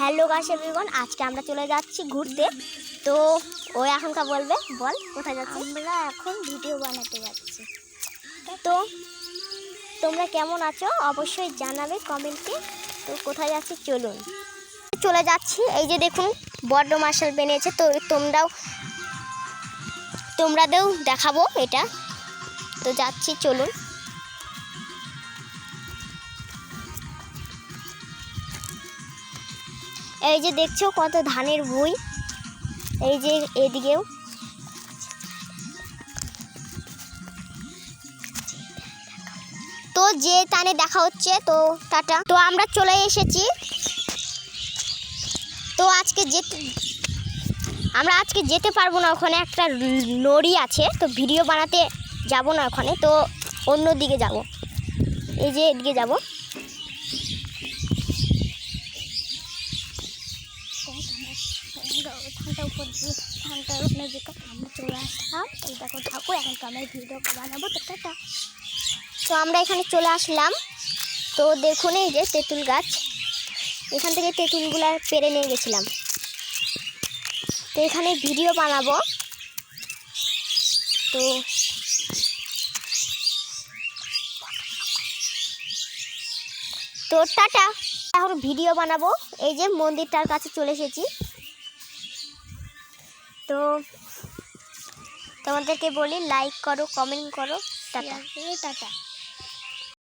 Hello guys everyone, আজকে আমরা চলে যাচ্ছি ঘুরতে। তো ও এখনকার বলবে, বল কোথায় যাচ্ছি? আমরা এখন ভিডিও বানাতে যাচ্ছি। তো তোমরা কেমন আছো অবশ্যই জানাবে কমেন্টে। তো কোথায় যাচ্ছি চলুন, চলে যাচ্ছি। এই যে দেখুন বড্ড মার্শাল বেনিয়েছে, তো তোমরাদেরও দেখাবো এটা। তো যাচ্ছি চলুন। এই যে দেখছো কত ধানের বই, এই যে এদিকেও। তো যে টানে দেখা হচ্ছে, তো টাটা। তো আমরা চলে এসেছি। তো আমরা আজকে যেতে পারবো না, ওখানে একটা নড়ি আছে, তো ভিডিও বানাতে যাব না ওখানে, তো অন্য দিকে যাব। এই যে এদিকে যাব। ধানটার উপর দিয়ে ধানটার ওখানে দিকে আমরা চলে আসলাম। এই দেখো ঠাকুর, এখন তো আমরা ভিডিও বানাবো। তো টাটা। তো আমরা এখানে চলে আসলাম। তো দেখুন এই যে তেঁতুল গাছ, এখান থেকে তেঁতুলগুলো পেরে নিয়ে গেছিলাম। তো এখানে ভিডিও বানাবো। তো টাটা, এখন ভিডিও বানাবো। এই যে মন্দিরটার কাছে চলে এসেছি। তো তোমাদেরকে বলি লাইক করো, কমেন্ট করো, টাটা। টাটা।